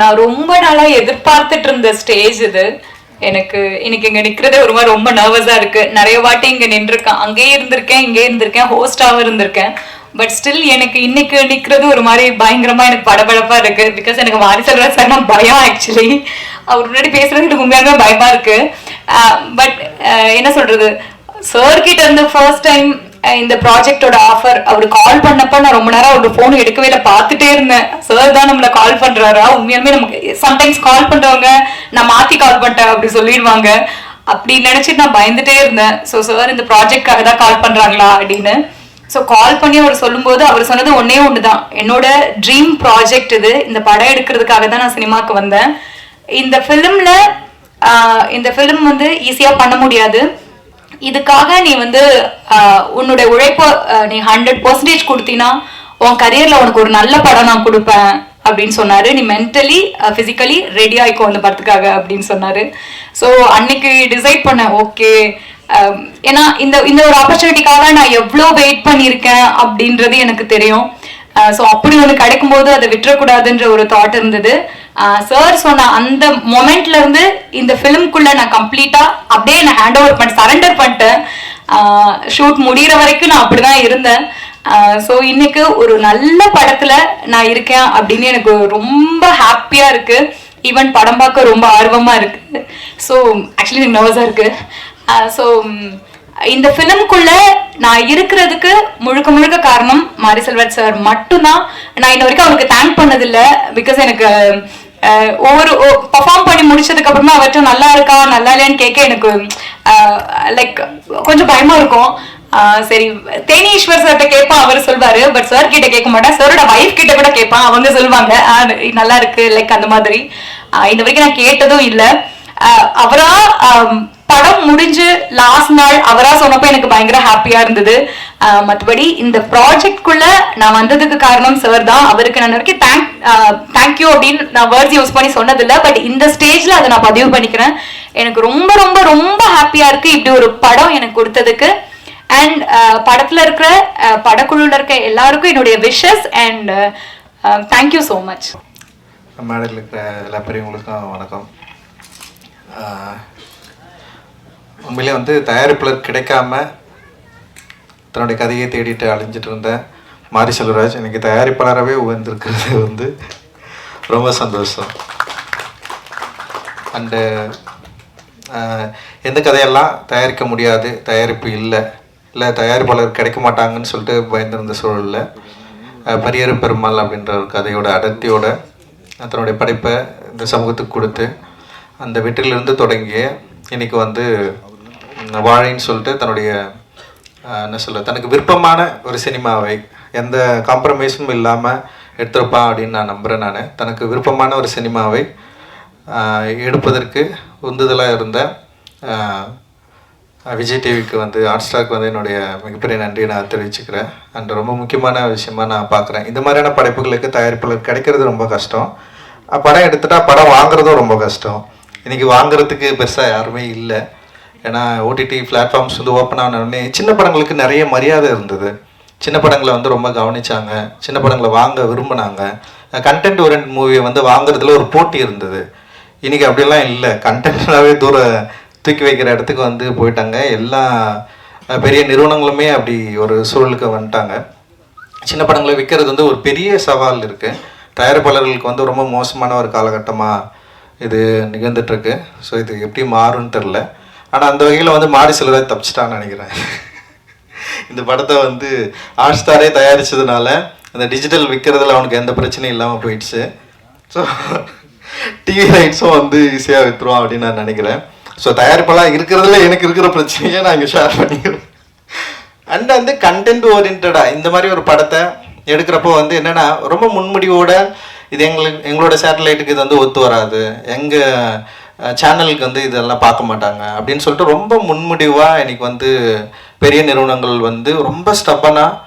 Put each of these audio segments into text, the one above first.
நான் ரொம்ப நாளாக எதிர்பார்த்துட்டு இருந்த ஸ்டேஜ் இது. எனக்கு இன்னைக்கு இங்கே நிற்கிறதே ஒரு மாதிரி ரொம்ப நர்வஸாக இருக்குது. நிறைய வாட்டி இங்கே நின்றுருக்கேன், அங்கேயே இருந்திருக்கேன், இங்கேயே இருந்திருக்கேன், ஹோஸ்டாகவும் இருந்திருக்கேன். பட் ஸ்டில் எனக்கு இன்னைக்கு நிற்கிறது ஒரு மாதிரி பயங்கரமாக எனக்கு படபடப்பாக இருக்குது. பிகாஸ் எனக்கு மாரி செல்வராஜ் சார் நான் பயம். ஆக்சுவலி அவர் முன்னாடி பேசுறது எனக்கு உண்மையாகவே பயமாக இருக்குது. பட் என்ன சொல்கிறது, சார் கிட்ட இருந்து ஃபர்ஸ்ட் டைம் இந்த ப்ராஜெக்டோட ஆஃபர் அவர் கால் பண்ணப்ப நான் ரொம்ப நேரம் அவரோட ஃபோன் எடுக்கவே இல்லை, பார்த்துட்டே இருந்தேன். சார் தான் நம்மளை கால் பண்றாரா, உண்மையாலுமே நமக்கு சம்டைம்ஸ் கால் பண்றவங்க நான் மாத்தி கால் பண்ணிட்டேன் அப்படி சொல்லிடுவாங்க. அப்படி நினைச்சிட்டு நான் பயந்துட்டே இருந்தேன். ஸோ சார் இந்த ப்ராஜெக்ட்காக தான் கால் பண்றாங்களா அப்படின்னு. ஸோ கால் பண்ணி அவர் சொல்லும்போது அவர் சொன்னது ஒன்னே ஒன்று தான், என்னோட ட்ரீம் ப்ராஜெக்ட் இது, இந்த படம் எடுக்கிறதுக்காக தான் நான் சினிமாவுக்கு வந்தேன். இந்த ஃபிலிம் வந்து ஈஸியா பண்ண முடியாது, இதுக்காக நீ வந்து உன்னோட உழைப்ப நீ 100% கொடுத்தினா உன் கரியர்ல உனக்கு ஒரு நல்ல படம் நான் கொடுப்பேன் அப்படின்னு சொன்னாரு. நீ மென்டலி பிசிக்கலி ரெடி ஆயிக்கோ அந்த படத்துக்காக அப்படின்னு சொன்னாரு. ஸோ அன்னைக்கு டிசைட் பண்ணேன், ஓகே. ஏன்னா இந்த ஒரு ஆப்பர்ச்சுனிட்டிக்காக நான் எவ்வளோ வெயிட் பண்ணியிருக்கேன் அப்படின்றது எனக்கு தெரியும். ஸோ அப்படி ஒன்று கிடைக்கும் போது அதை விட்டுறக்கூடாதுன்ற ஒரு தாட் இருந்தது. சார் சொன்ன அந்த மொமெண்ட்ல இருந்து இந்த ஃபிலிம்குள்ள நான் கம்ப்ளீட்டா அப்படியே நான் ஹேண்ட் ஓவர் பண்ண சரண்டர் பண்ணிட்டேன். ஷூட் முடிகிற வரைக்கும் நான் அப்படிதான் இருந்தேன். ஸோ இன்னைக்கு ஒரு நல்ல படத்துல நான் இருக்கேன் அப்படின்னு எனக்கு ரொம்ப ஹாப்பியா இருக்கு. ஈவன் படம் பார்க்க ரொம்ப ஆர்வமா இருக்கு. ஸோ ஆக்சுவலி எனக்கு நர்வஸா இருக்கு. ஸோ இந்த ஃபிலிம்குள்ள நான் இருக்கிறதுக்கு முழுக்க முழுக்க காரணம் மாரி செல்வராஜ் சார் மட்டும்தான். நான் இன்ன வரைக்கும் அவருக்கு தேங்க் பண்ணதில்லை. பிகாஸ் எனக்கு ஒவ்வொரு பர்ஃபார்ம் பண்ணி முடிச்சதுக்கு அப்புறமா அவர்கிட்ட நல்லா இருக்கா நல்லா இல்லையான்னு கேட்க எனக்கு லைக் கொஞ்சம் பயமா இருக்கும். சரி, தேனீஸ்வர் சார்கிட்ட கேட்பான், அவர் சொல்வாரு. பட் சார் கிட்ட கேட்க மாட்டேன். சாரோட வைஃப் கிட்ட கூட கேட்பான், அவங்க சொல்லுவாங்க நல்லா இருக்கு லைக் அந்த மாதிரி. இந்த வரைக்கும் நான் கேட்டதும் இல்லை. அவரா படம் முடிஞ்சு லாஸ்ட் நாள் அவரா சொன்னப்போ எனக்கு பயங்கர ஹாப்பியா இருந்தது. மற்றபடி இந்த ப்ராஜெக்ட்குள்ள நான் வந்ததுக்கு காரணம் சார் தான். அவருக்கு நான் வரைக்கும் தேங்க்யூ அப்படின்னு நான் வேர்ட்ஸ் யூஸ் பண்ணி சொன்னதில்லை. பட் இந்த ஸ்டேஜ்ல அதை நான் பதிவு பண்ணிக்கிறேன். எனக்கு ரொம்ப ரொம்ப ரொம்ப ஹாப்பியா இருக்கு இப்படி ஒரு படம் எனக்கு கொடுத்ததுக்கு. அண்ட் படத்துல இருக்கிற படக்குழுல இருக்க எல்லாருக்கும் என்னுடைய wishes and thank you so much. மேடையில் இருக்கிற எல்லா பெரியவங்களுக்கும் வணக்கம். உண்மையிலே வந்து தயாரிப்பாளர் கிடைக்காம தன்னுடைய கதையை தேடிட்டு அழிஞ்சிட்டு இருந்த மாரி செல்வராஜ் இன்னைக்கு தயாரிப்பாளராகவே உயர்ந்திருக்கிறது வந்து ரொம்ப சந்தோஷம். அண்டு எந்த கதையெல்லாம் தயாரிக்க முடியாது, தயாரிப்பு இல்லை தயாரிப்பாளர் கிடைக்க மாட்டாங்கன்னு சொல்லிட்டு பயந்திருந்த சூழலில் பரியரும் பெருமாள் அப்படின்ற ஒரு கதையோட அடர்த்தியோட தன்னுடைய படைப்பை இந்த சமூகத்துக்கு கொடுத்து அந்த வெற்றிலிருந்து தொடங்கிய இன்னைக்கு வந்து வாழைன்னு சொல்லிட்டு தன்னுடைய என்ன சொல்ல தனக்கு விருப்பமான ஒரு சினிமாவை எந்த காம்ப்ரமைஸும் இல்லாமல் எடுத்திருப்பான் அப்படின்னு நான் நம்புகிறேன். நான் தனக்கு விருப்பமான ஒரு சினிமாவை எடுப்பதற்கு உந்துதலாக இருந்த விஜய் டிவிக்கு வந்து ஹாட்ஸ்டாருக்கு வந்து என்னுடைய மிகப்பெரிய நன்றியை நான் தெரிவிச்சுக்கிறேன். அண்ட் ரொம்ப முக்கியமான விஷயமா நான் பார்க்குறேன், இந்த மாதிரியான படைப்புகளுக்கு தயாரிப்பாளர் கிடைக்கிறது ரொம்ப கஷ்டம். படம் எடுத்துட்டா படம் வாங்குறதும் ரொம்ப கஷ்டம். இன்றைக்கி வாங்குறதுக்கு பெருசாக யாருமே இல்லை. ஏன்னா ஓடிடி பிளாட்ஃபார்ம்ஸ் வந்து ஓப்பன் ஆனோடனே சின்ன படங்களுக்கு நிறைய மரியாதை இருந்தது. சின்ன படங்களை வந்து ரொம்ப கவனிச்சாங்க, சின்ன படங்களை வாங்க விரும்பினாங்க. கண்டென்ட் ஓரியன்ட் மூவியை வந்து வாங்குறதுல ஒரு போட்டி இருந்தது. இன்றைக்கி அப்படிலாம் இல்லை. கண்டென்ட்னாவே தூக்கி வைக்கிற இடத்துக்கு வந்து போயிட்டாங்க. எல்லா பெரிய நிறுவனங்களுமே அப்படி ஒரு சூழலுக்கு வந்துட்டாங்க. சின்ன படங்களை விற்கிறது வந்து ஒரு பெரிய சவால் இருக்குது. தயாரிப்பாளர்களுக்கு வந்து ரொம்ப மோசமான ஒரு காலகட்டமாக இது நிகழ்ந்துட்டுருக்கு. ஸோ இது எப்படி மாறும்னு தெரில. ஆனால் அந்த வகையில் வந்து மாரி செல்வராஜ் தப்பிச்சிட்டான்னு நினைக்கிறேன். இந்த படத்தை வந்து ஹாட்ஸ்டாரே தயாரித்ததுனால அந்த டிஜிட்டல் விற்கிறதுல அவனுக்கு எந்த பிரச்சனையும் இல்லாமல் போயிடுச்சு. ஸோ டிவி ரைட்ஸும் வந்து ஈஸியாக விற்றுருவான் அப்படின்னு நான் நினைக்கிறேன். ஸோ தயாரிப்பெல்லாம் இருக்கிறதுல எனக்கு இருக்கிற பிரச்சனையை நான் இங்கே ஷேர் பண்ணிக்கிறேன். அண்ட் வந்து கண்டென்ட் ஓரியன்டாக இந்த மாதிரி ஒரு படத்தை எடுக்கிறப்போ வந்து என்னென்னா ரொம்ப முன்முடிவோட இது எங்களோட சேட்டலைட்டுக்கு இது வந்து ஒத்து வராது, எங்கள் சேனலுக்கு வந்து இதெல்லாம் பார்க்க மாட்டாங்க அப்படின்னு சொல்லிட்டு ரொம்ப முன்முடிவாக எனக்கு வந்து பெரிய நிறுவனங்கள் வந்து ரொம்ப ஸ்டப்பனாக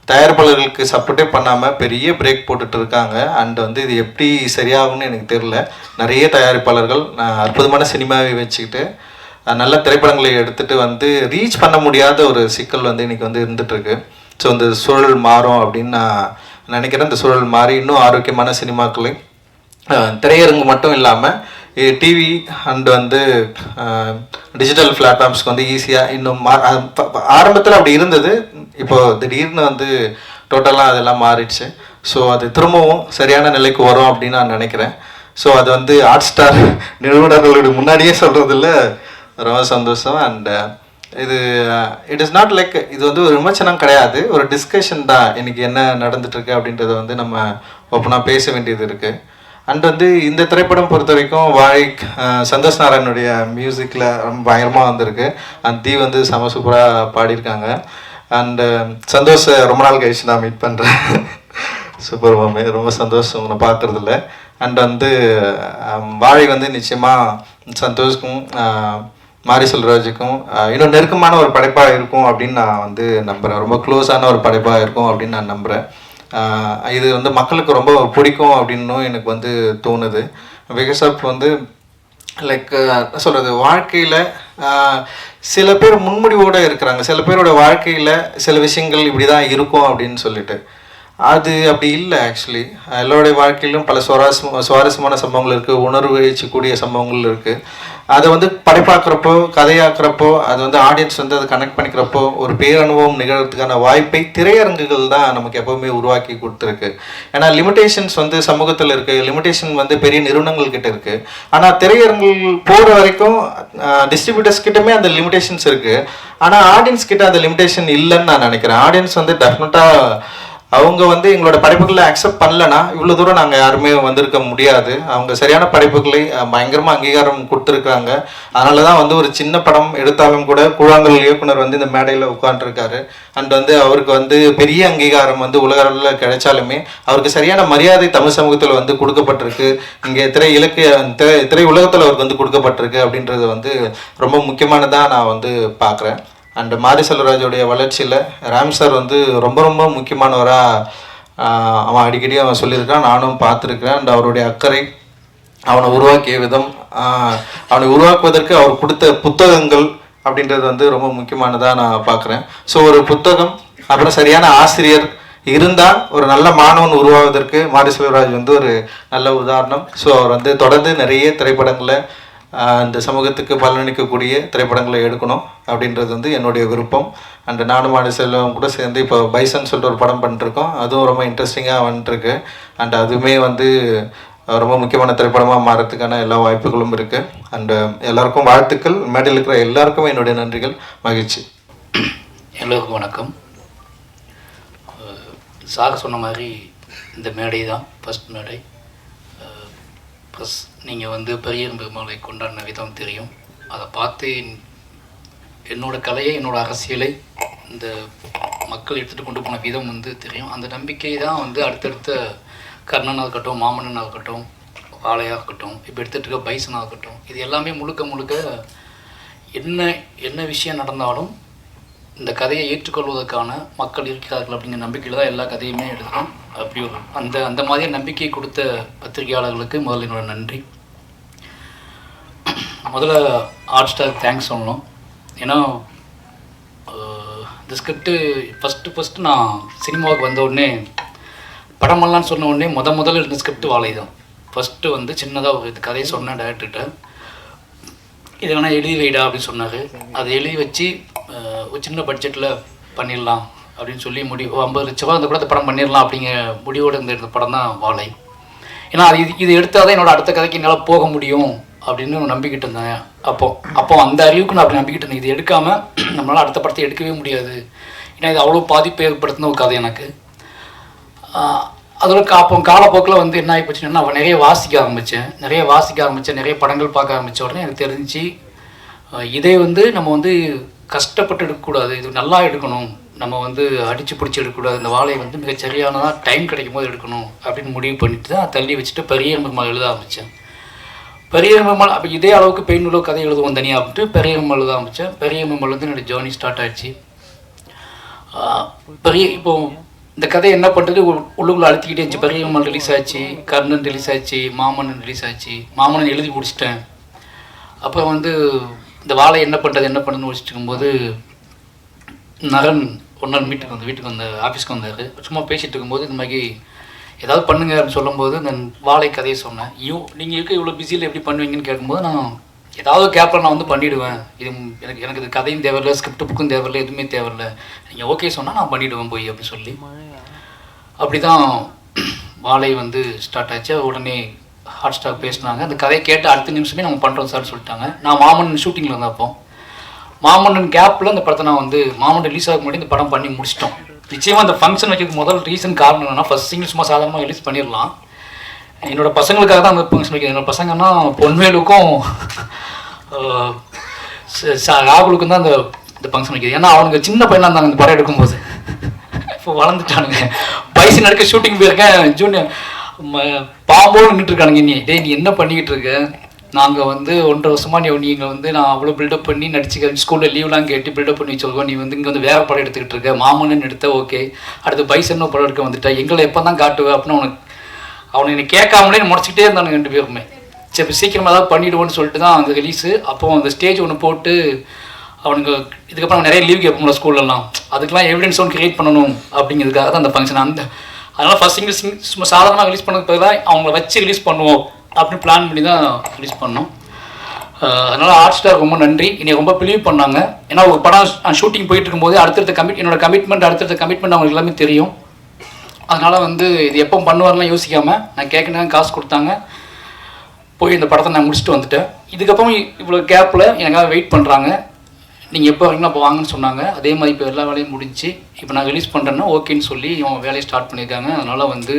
தயாரிப்பாளர்களுக்கு சப்போர்ட்டே பண்ணாமல் பெரிய பிரேக் போட்டுட்டு இருக்காங்க. அண்ட் வந்து இது எப்படி சரியாகும்னு எனக்கு தெரியல. நிறைய தயாரிப்பாளர்கள் அற்புதமான சினிமாவை வச்சுக்கிட்டு நல்ல திரைப்படங்களை எடுத்துகிட்டு வந்து ரீச் பண்ண முடியாத ஒரு சிக்கல் வந்து இன்றைக்கி வந்து இருந்துகிட்ருக்கு. ஸோ இந்த சூழல் மாறும் அப்படின்னு நான் நினைக்கிறேன். இந்த சூழல் மாறி இன்னும் ஆரோக்கியமான சினிமாக்களை திரையரங்கு மட்டும் இல்லாமல் டிவி அண்ட் வந்து டிஜிட்டல் பிளாட்ஃபார்ம்ஸ்க்கு வந்து ஈஸியாக இன்னும் ஆரம்பத்தில் அப்படி இருந்தது. இப்போது திடீர்னு வந்து டோட்டலாக அதெல்லாம் மாறிடுச்சு. ஸோ அது திரும்பவும் சரியான நிலைக்கு வரும் அப்படின்னு நான் நினைக்கிறேன். ஸோ அது வந்து ஹாட் ஸ்டார் நிறுவனர்களுடைய முன்னாடியே சொல்கிறதுல ரொம்ப சந்தோஷம். அண்ட் இது இட் இஸ் நாட் லைக் இது வந்து ஒரு விமர்சனம் கிடையாது, ஒரு டிஸ்கஷன் தான். இன்றைக்கி என்ன நடந்துட்டுருக்கு அப்படின்றத வந்து நம்ம ஓப்பனாக பேச வேண்டியது இருக்குது. அண்ட் வந்து இந்த திரைப்படம் பொறுத்த வரைக்கும் சந்தோஷ் நாராயணுடைய மியூசிக்கில் ரொம்ப பயங்கரமாக வந்திருக்கு. அண்ட் தீ வந்து செம சூப்பராக பாடியிருக்காங்க. அண்டு சந்தோஷ் ரொம்ப நாள் கழிச்சு நான் மீட் பண்ணுறேன். சூப்பர் மாமே, ரொம்ப சந்தோஷம் உங்களை பார்க்குறதில்ல. அண்ட் வந்து வாழை வந்து நிச்சயமாக சந்தோஷ்க்கும் மாரி செல்வராஜுக்கும் இன்னும் நெருக்கமான ஒரு படைப்பாக இருக்கும் அப்படின்னு நான் வந்து நம்புகிறேன். ரொம்ப க்ளோஸான ஒரு படைப்பாக இருக்கும் அப்படின்னு நான் நம்புகிறேன். இது வந்து மக்களுக்கு ரொம்ப பிடிக்கும் அப்படின்னும் எனக்கு வந்து தோணுது. பிகாஸ் ஆஃப் வந்து லைக் என்ன சொல்கிறது, வாழ்க்கையில் சில பேர் முன்முடிவோடு இருக்கிறாங்க. சில பேரோட வாழ்க்கையில் சில விஷயங்கள் இப்படி தான் இருக்கும் அப்படின்னு சொல்லிட்டு, அது அப்படி இல்லை. ஆக்சுவலி எல்லோருடைய வாழ்க்கையிலும் பல சுவாரஸ்யமான சம்பவங்கள் இருக்குது, உணர்வு எழுச்சிக்கூடிய சம்பவங்கள் இருக்குது. அதை வந்து படைப்பாக்குறப்போ, கதையாக்குறப்போ, அது வந்து ஆடியன்ஸ் வந்து அதை கனெக்ட் பண்ணிக்கிறப்போ ஒரு பேரனுபவம் நிகழ்கிறதுக்கான வாய்ப்பை திரையரங்குகள் தான் நமக்கு எப்போவுமே உருவாக்கி கொடுத்துருக்கு. ஏன்னா லிமிடேஷன்ஸ் வந்து சமூகத்தில் இருக்குது, லிமிடேஷன் வந்து பெரிய நிறுவனங்கள் கிட்ட இருக்குது. ஆனால் திரையரங்குகள் போகிற வரைக்கும் டிஸ்ட்ரிபியூட்டர்ஸ் கிட்டமே அந்த லிமிடேஷன்ஸ் இருக்குது. ஆனால் ஆடியன்ஸ் கிட்ட அந்த லிமிடேஷன் இல்லைன்னு நான் நினைக்கிறேன். ஆடியன்ஸ் வந்து டெஃபினட்டாக அவங்க வந்து எங்களோட படைப்புகளை அக்செப்ட் பண்ணலன்னா இவ்வளோ தூரம் நாங்கள் யாருமே வந்திருக்க முடியாது. அவங்க சரியான படைப்புகளை பயங்கரமாக அங்கீகாரம் கொடுத்துருக்காங்க. அதனால தான் வந்து ஒரு சின்ன படம் எடுத்தாலும் கூட கூழாங்கல் இயக்குனர் வந்து இந்த மேடையில் உட்காந்துருக்காரு. அண்ட் வந்து அவருக்கு வந்து பெரிய அங்கீகாரம் வந்து உலக அளவில் கிடைச்சாலுமே அவருக்கு சரியான மரியாதை தமிழ் சமூகத்தில் வந்து கொடுக்கப்பட்டிருக்கு. இங்கே திரை உலகத்தில் அவருக்கு வந்து கொடுக்கப்பட்டிருக்கு அப்படின்றது வந்து ரொம்ப முக்கியமானதாக நான் வந்து பார்க்குறேன். அண்ட் மாரி செல்வராஜோடைய வளர்ச்சியில் ராம் சார் வந்து ரொம்ப ரொம்ப முக்கியமானவராக அவன் அடிக்கடி அவன் சொல்லியிருக்கான், நானும் பார்த்துருக்கிறேன். அண்ட் அவருடைய அக்கறை, அவனை உருவாக்கிய விதம், அவனை உருவாக்குவதற்கு அவர் கொடுத்த புத்தகங்கள் அப்படின்றது வந்து ரொம்ப முக்கியமானதாக நான் பார்க்குறேன். ஸோ ஒரு புத்தகம் அப்புறம் சரியான ஆசிரியர் இருந்தால் ஒரு நல்ல மாணவன் உருவாவதற்கு மாரி செல்வராஜ் வந்து ஒரு நல்ல உதாரணம். ஸோ அவர் வந்து தொடர்ந்து நிறைய திரைப்படங்களை இந்த சமூகத்துக்கு பலனளிக்கக்கூடிய திரைப்படங்களை எடுக்கணும் அப்படின்றது வந்து என்னுடைய விருப்பம். அண்ட் நானும் மாரி செல்வம் கூட சேர்ந்து இப்போ பைசன் சொல்லிட்டு ஒரு படம் பண்ணிட்டுருக்கோம். அதுவும் ரொம்ப இன்ட்ரெஸ்டிங்காக வந்துட்டுருக்கு. அண்ட் அதுவுமே வந்து ரொம்ப முக்கியமான திரைப்படமாக மாறத்துக்கான எல்லா வாய்ப்புகளும் இருக்குது. அண்டு எல்லாருக்கும் வாழ்த்துக்கள். மேடையில் இருக்கிற எல்லாருக்கும் என்னுடைய நன்றிகள், மகிழ்ச்சி. எல்லோருக்கும் வணக்கம். சார் சொன்ன மாதிரி இந்த மேடை தான் ஃபஸ்ட் மேடை. ப்ளஸ் நீங்கள் வந்து பெரியன் பெருமாளை கொண்டாடின விதம் தெரியும். அதை பார்த்து என்னோடய கலையை, என்னோடய அரசியலை இந்த மக்கள் எடுத்துகிட்டு கொண்டு போன விதம் வந்து தெரியும். அந்த நம்பிக்கை தான் வந்து அடுத்தடுத்த கர்ணனாக இருக்கட்டும், மாமன்னனாக இருக்கட்டும், வாழையாக இருக்கட்டும், இப்போ எடுத்துகிட்டு இருக்க பைசனாக இருக்கட்டும், இது எல்லாமே முழுக்க என்ன விஷயம் நடந்தாலும் இந்த கதையை ஏற்றுக்கொள்வதற்கான மக்கள் இருக்கிறார்கள் அப்படிங்கிற நம்பிக்கையில் தான் எல்லா கதையுமே எடுக்கிறோம். அப்படி ஒரு அந்த மாதிரியே நம்பிக்கையை கொடுத்த பத்திரிகையாளர்களுக்கு முதல்ல என்னோட நன்றி. முதல்ல ஹாட் ஸ்டார் தேங்க்ஸ் சொல்லணும். ஏன்னா இந்த ஸ்கிரிப்டு ஃபஸ்ட்டு நான் சினிமாவுக்கு வந்த உடனே படமெல்லாம் சொன்ன உடனே முதல்ல இருந்த ஸ்கிரிப்ட் வாழை தான். ஃபஸ்ட்டு வந்து சின்னதாக ஒரு இது கதையை சொன்னேன் டேரக்டர்கிட்ட, இதை வேணால் எழுதி வைடா அப்படின்னு சொன்னார். அதை எழுதி வச்சு ஒரு சின்ன பட்ஜெட்டில் பண்ணிடலாம் அப்படின்னு சொல்லி 50 லட்ச ரூபா அந்த கூட அந்த படம் பண்ணிடலாம் அப்படிங்கிற முடிவோடு இருந்த படம் தான் வாழை. ஏன்னா இது எடுத்தால் தான் என்னோடய அடுத்த கதைக்கு என்னால் போக முடியும் அப்படின்னு நம்பிக்கிட்டு இருந்தேன். அப்போ அந்த அறிவுக்கு நான் அப்படி நம்பிக்கிட்டு இருந்தேன். இது எடுக்காமல் நம்மளால் அடுத்த படத்தை எடுக்கவே முடியாது. ஏன்னா இது அவ்வளோ பாதிப்பு ஏற்படுத்தின ஒரு கதை எனக்கு. அதோட அப்போ காலப்போக்கில் வந்து என்ன ஆகி போச்சுன்னா நான் நிறைய வாசிக்க ஆரம்பித்தேன். நிறைய படங்கள் பார்க்க ஆரம்பித்த உடனே எனக்கு தெரிஞ்சு இதே வந்து நம்ம வந்து கஷ்டப்பட்டு எடுக்கக்கூடாது, இது நல்லா எடுக்கணும், நம்ம வந்து அடித்து பிடிச்சி எடுக்கக்கூடாது, இந்த வாழையை வந்து மிக சரியானதாக டைம் கிடைக்கும் போது எடுக்கணும் அப்படின்னு முடிவு பண்ணிட்டு தான் தள்ளி வச்சுட்டு பெரியன் பெருமாள் எழுத ஆரம்பித்தேன். பெரியன் பெருமாள் அப்போ இதே அளவுக்கு பெயினுள்ள கதை எழுதுவோம் தனியாக அப்படின்ட்டு பெரியன் பெருமாள் எழுத ஆரம்பித்தேன். பெரியன் பெருமாள் வந்து என்னோடய ஜேர்னி ஸ்டார்ட் ஆகிடுச்சு. இப்போது இந்த கதை என்ன பண்ணுறது உள்ளுக்குள்ளே அழுத்திக்கிட்டே இருந்துச்சு. பெரிய பெருமாள் ரிலீஸ் ஆச்சு, கர்ணன் ரிலீஸ் ஆச்சு, மாமன்னன் ரிலீஸ் ஆச்சு. மாமன்னன் எழுதி முடிச்சிட்டேன். அப்புறம் வந்து இந்த வாழை என்ன பண்ணுறதுன்னு முடிச்சுட்டு இருக்கும்போது நரன் ஒரு நாள் வீட்டுக்கு வந்து ஆஃபீஸ்க்கு வந்தார். சும்மா பேசிகிட்டு இருக்கும்போது இந்த மாதிரி ஏதாவது பண்ணுங்க அப்படின்னு சொல்லும்போது இந்த வாழை கதையை சொன்னேன். நீங்கள் இருக்க இவ்வளோ பிஸியில் எப்படி பண்ணுவீங்கன்னு கேட்கும்போது நான் ஏதாவது கேப்பில் நான் வந்து பண்ணிவிடுவேன். இது எனக்கு இது கதையும் தேவையில்லை, ஸ்கிரிப்ட் புக்கும் தேவையில்லை, எதுவுமே தேவையில்லை, நீங்கள் ஓகே சொன்னால் நான் பண்ணிவிடுவேன் போய் அப்படின்னு சொல்லி அப்படி தான் வாழை வந்து ஸ்டார்ட் ஆச்சு. உடனே ஹாட் ஸ்டார் பேசினாங்க. அந்த கதையை கேட்டு அடுத்த நிமிஷமே நம்ம பண்ணுறோம் சார் சொல்லிட்டாங்க. நான் மாமன்னன் ஷூட்டிங்கில் இருந்தேன். அப்போ மாமன்னன் கேப்பில் இந்த படத்தை நான் வந்து மாமன்னன் ரிலீஸ் ஆக முன்னாடி இந்த படம் பண்ணி முடிச்சிட்டோம். நிச்சயமாக அந்த ஃபங்க்ஷன் வைக்கிறதுக்கு முதல் ரீசன் காரணம் என்னன்னா, ஃபர்ஸ்ட் சிங்கிள் சும்மா சாதாரணமாக ரிலீஸ் பண்ணிடலாம். என்னோடய பசங்களுக்காக தான் அந்த ஃபங்க்ஷன் வைக்கிறது. என்னோடய பசங்கன்னா பொன்வேலுக்கும் ராகுலுக்கும் தான் இந்த ஃபங்க்ஷன் வைக்கிறது. ஏன்னா அவனுக்கு சின்ன பையனாக இருந்தாங்க இந்த படம் எடுக்கும்போது. இப்போ வளர்ந்துட்டானுங்க. வயசு நடக்க ஷூட்டிங் போயிருக்கேன். ஜூனியர் பாம்போடு நின்றுட்டு இருக்கானுங்க. நீ என்ன பண்ணிக்கிட்டு இருக்க? நாங்கள் வந்து 1.5 வருஷமாக நீங்கள் வந்து நான் அவ்வளோ பில்டப் பண்ணி நடிச்சுக்க ஸ்கூலில் லீவ்லாம் கேட்டு பில்டப் பண்ணி வச்சுருக்கோம். நீ வந்து இங்கே வந்து வேறு படம் எடுத்துக்கிட்டு இருக்க. மாமன்னு எடுத்த ஓகே, அடுத்து பைசன்னு படம் எடுக்க வந்துட்டா, எங்களை எப்போ தான் காட்டுவேன் அப்படின்னு அவனை என்னை கேட்காமலே முடிச்சுக்கிட்டே இருந்தானுங்க 2 பேருமே. சரி சீக்கிரமாக ஏதாவது பண்ணிவிடுவோன்னு சொல்லிட்டு தான் அந்த ரிலீஸு. அப்போது அந்த ஸ்டேஜ் ஒன்று போட்டு அவனுக்கு இதுக்கப்புறம் நிறைய லீவ் கேட்போம்ல ஸ்கூல்லலாம், அதுக்கெலாம் எவிடன்ஸ் ஒன்று க்ரியேட் பண்ணணும் அப்படிங்கிறதுக்காக தான் அந்த ஃபங்க்ஷன். அதனால் ஃபஸ்ட் சிங்கிள் சும்மா சாதாரணமாக ரிலீஸ் பண்ணதுக்கு பதிலாக அவங்கள வச்சு ரிலீஸ் பண்ணுவோம் அப்படின்னு பிளான் பண்ணி தான் ரிலீஸ் பண்ணோம். அதனால் ஹாட் ஸ்டார் ரொம்ப நன்றி. என்னை ரொம்ப பிலீவ் பண்ணாங்க. ஏன்னா ஒரு படம் ஷூட்டிங் போயிட்டு இருக்கும்போது என்னோட கமிட்மெண்ட் அவங்களுக்கு எல்லாமே தெரியும். அதனால் வந்து இது எப்போ பண்ணுவார்லாம் யோசிக்காமல் நான் கேட்கணும் காசு கொடுத்தாங்க. போய் இந்த படத்தை நான் முடிச்சுட்டு வந்துட்டேன். இதுக்கப்புறம் இவ்வளோ கேப்பில் எனக்காக வெயிட் பண்ணுறாங்க. நீங்கள் எப்போ வரீங்களோ அப்போ வாங்கன்னு சொன்னாங்க. அதே மாதிரி இப்போ எல்லா வேலையும் முடிஞ்சு இப்போ நான் ரிலீஸ் பண்ணுறேன்னா ஓகேன்னு சொல்லி இவங்க வேலையை ஸ்டார்ட் பண்ணியிருக்காங்க. அதனால் வந்து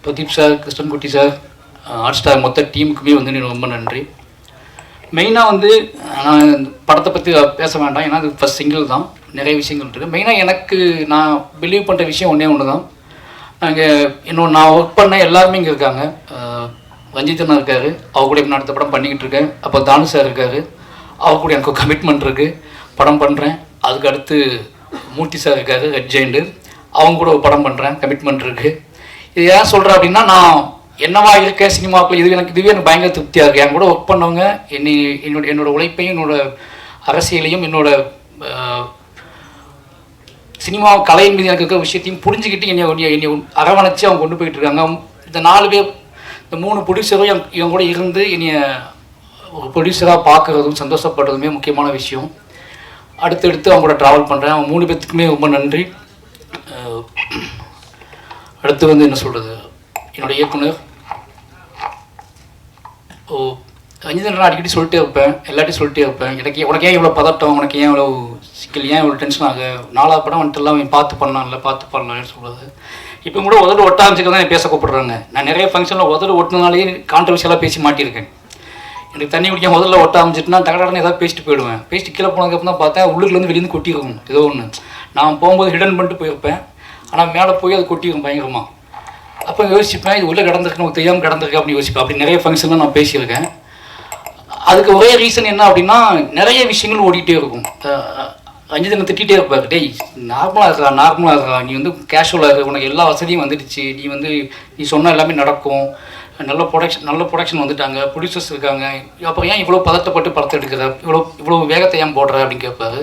Pradeep sir, Krishnankutty sir, hot star மொத்த டீமுக்குமே வந்து எனக்கு ரொம்ப நன்றி. மெயினாக வந்து நான் படத்தை பற்றி பேச வேண்டாம், ஏன்னா அது ஃபஸ்ட் சிங்கிள் தான், நிறைய விஷயங்கள் இருக்குது. மெயினாக எனக்கு நான் பிலீவ் பண்ணுற விஷயம் ஒன்று தான். நான் ஒர்க் பண்ண எல்லாருமே இங்கே இருக்காங்க. ரஞ்சித்தனா இருக்கார், அவர் கூட இப்போ அடுத்த படம் பண்ணிக்கிட்டு இருக்கேன். அப்போ தானு சார் இருக்கார், அவர் கூட எனக்கு கமிட்மெண்ட் இருக்குது, படம் பண்ணுறேன். அதுக்கு அடுத்து மூர்த்தி சார் இருக்கார், ரெட் ஜெயண்டு, அவங்க கூட ஒரு படம் பண்ணுறேன், கமிட்மெண்ட் இருக்குது. இது ஏன் சொல்கிறேன் அப்படின்னா, நான் என்னவா இருக்கேன் சினிமாவுக்குள்ள, இதுவே எனக்கு பயங்கர திருப்தியாக இருக்குது. என் கூட ஒர்க் பண்ணவங்க என்னோட உழைப்பையும் என்னோட அரசியலையும் என்னோட சினிமா கலையின் மீது எனக்கு இருக்கிற விஷயத்தையும் புரிஞ்சுக்கிட்டு என்னை அரவணைச்சு அவங்க கொண்டு போயிட்டு இருக்காங்க. இந்த 4 பேர், இந்த 3 ப்ரொடியூசரும் இவங்க கூட இருந்து என்னைய ஒரு ப்ரொடியூசராக பார்க்குறதும் சந்தோஷப்படுறதுமே முக்கியமான விஷயம். அடுத்தடுத்து அவங்க கூட ட்ராவல் பண்ணுறேன். அவங்க 3 பேர்த்துக்குமே ரொம்ப நன்றி. அடுத்து வந்து என்ன சொல்கிறது, என்னோடய இயக்குனர் ரஞ்சிதன் அடிக்கடி சொல்லிட்டே இருப்பேன், எல்லாத்தையும் சொல்லிட்டே இருப்பேன். உனக்கு ஏன் இவ்வளோ பதட்டம், உனக்கு ஏன் இவ்வளோ சிக்கல், ஏன் இவ்வளோ டென்ஷன் ஆக, 4ஆவது படம் வந்துட்டு எல்லாம் பார்த்து பண்ணலாம்னு சொல்கிறது. இப்போ கூட உதடு ஒட்டாமிச்சுக்க தான் பேச கூப்பிடுறாங்க. நான் நிறைய ஃபங்க்ஷனில் உதடு ஒட்டினாலே கான்ட்ரவர்ஷியலாக பேசி மாட்டியிருக்கேன். எனக்கு தண்ணி குடிக்க முதல்ல ஒட்ட ஆரம்பிச்சிட்டுனா டகடன்னு ஏதாவது பேசிட்டு போயிடுவேன். பேசிட்டு கீழே போனதுக்கப்புறம் தான் பார்த்தேன் உள்ளுக்குலேருந்து வெளியிருந்து கொட்டிருக்கும் ஏதோ ஒன்று. நான் போகும்போது ஹிடன் பண்ணிட்டு போயிருப்பேன், ஆனால் மேலே போய் அது கொட்டிருக்கும் பயங்கரமாக. அப்போ யோசிப்பேன், இது உள்ளே கிடந்திருக்கு, நமக்கு தெரியாமல் கிடந்திருக்கு அப்படின்னு யோசிப்பேன். அப்படி நிறைய ஃபங்க்ஷன்லாம் நான் பேசியிருக்கேன். அதுக்கு ஒரே ரீசன் என்ன அப்படின்னா, நிறைய விஷயங்கள் ஓடிக்கிட்டே இருக்கும். ரஞ்சிதனை திட்டிகிட்டே இருப்பார், டேய் நார்மலாக இருக்கா, நீ வந்து கேஷுவலாக இருக்க, உனக்கு எல்லா வசதியும் வந்துடுச்சு, நீ சொன்ன எல்லாமே நடக்கும், நல்ல ப்ரொடக்ஷன் வந்துட்டாங்க, ப்ரொடியூசர்ஸ் இருக்காங்க, அப்புறம் ஏன் இவ்வளோ பதட்டப்பட்டு படத்தை எடுக்கிற, இவ்வளோ வேகத்தை ஏன் போடுற அப்படின்னு கேட்பாரு.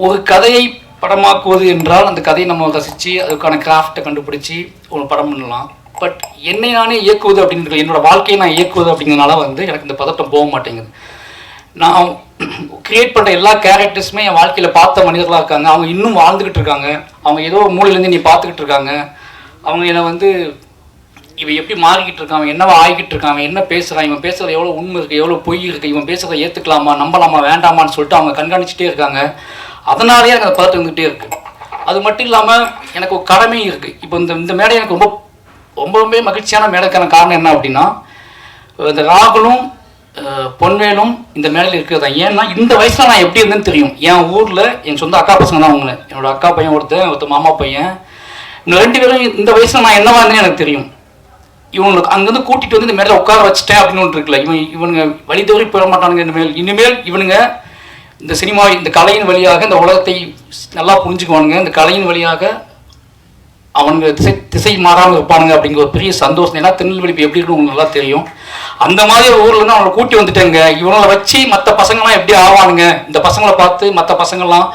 ஒரு கதையை படமாக்குவது என்றால் அந்த கதையை நம்ம ரசித்து அதுக்கான கிராஃப்டை கண்டுபிடிச்சி ஒரு படம் பண்ணலாம். பட் என்னை நானே இயக்குவது அப்படின்றது, என்னோடய வாழ்க்கையை நான் இயக்குவது அப்படிங்கிறதுனால வந்து எனக்கு இந்த பதட்டம் போக மாட்டேங்குது. நான் கிரியேட் பண்ணுற எல்லா கேரக்டர்ஸுமே என் வாழ்க்கையில் பார்த்த மனிதர்களாக இருக்காங்க. அவங்க இன்னும் வாழ்ந்துக்கிட்டு இருக்காங்க. அவங்க ஏதோ மூலையிலேருந்து நீ பார்த்துக்கிட்டு இருக்காங்க. அவங்க என்னை வந்து இவன் எப்படி மாறிக்கிட்டு இருக்கான், என்னவா ஆகிக்கிட்டு இருக்கான், என்ன பேசுகிறான், இவன் பேசுகிறது எவ்வளோ உண்மை இருக்குது, எவ்வளோ பொய் இருக்குது, இவன் பேசுகிறத ஏற்றுக்கலாமா, நம்பலாமா, வேண்டாமான்னு சொல்லிட்டு அவங்க கண்காணிச்சிட்டே இருக்காங்க. அதனாலேயே எனக்கு அந்த பதட்டம் இருந்துகிட்டே இருக்குது. அது மட்டும் இல்லாமல் எனக்கு ஒரு கடமையும் இருக்குது. இப்போ இந்த மேடை எனக்கு ரொம்பவே மகிழ்ச்சியான மேடைக்கான காரணம் என்ன அப்படின்னா, இந்த ராகுலும் பொன்வேலும் இந்த மேடையில் இருக்கிறது தான். ஏன்னா இந்த வயசில் நான் எப்படி இருந்தேன்னு தெரியும். என் ஊரில் என் சொந்த அக்கா பசங்க தான் அவங்கள, என்னோடய அக்கா பையன் ஒருத்தர் மாமா பையன், இந்த 2 பேரும் இந்த வயசில் நான் என்னவா இருந்தேன்னு எனக்கு தெரியும். இவங்களுக்கு அங்கேருந்து கூட்டிகிட்டு வந்து இந்த மேடையில் உட்கார வச்சுட்டேன் அப்படின்னு ஒன்று இருக்குல்ல, இவனுங்க வழி தவறி போயிட மாட்டானுங்க. இனிமேல் இவனுங்க இந்த சினிமா, இந்த கலையின் வழியாக இந்த உலகத்தை நல்லா புரிஞ்சுக்குவானுங்க, இந்த கலையின் வழியாக அவனுங்க திசை மாறாமல் இருப்பானுங்க அப்படிங்கிற ஒரு பெரிய சந்தோஷம். ஏன்னா திருநெல்வேலி எப்படி இருக்குன்னு உங்களுக்கு நல்லா தெரியும். அந்த மாதிரி ஒரு ஊர்லேருந்து அவங்களை கூட்டி வந்துட்டேங்க. இவங்களை வச்சு மற்ற பசங்கள்லாம் எப்படி ஆவானுங்க, இந்த பசங்களை பார்த்து மற்ற பசங்கள்லாம்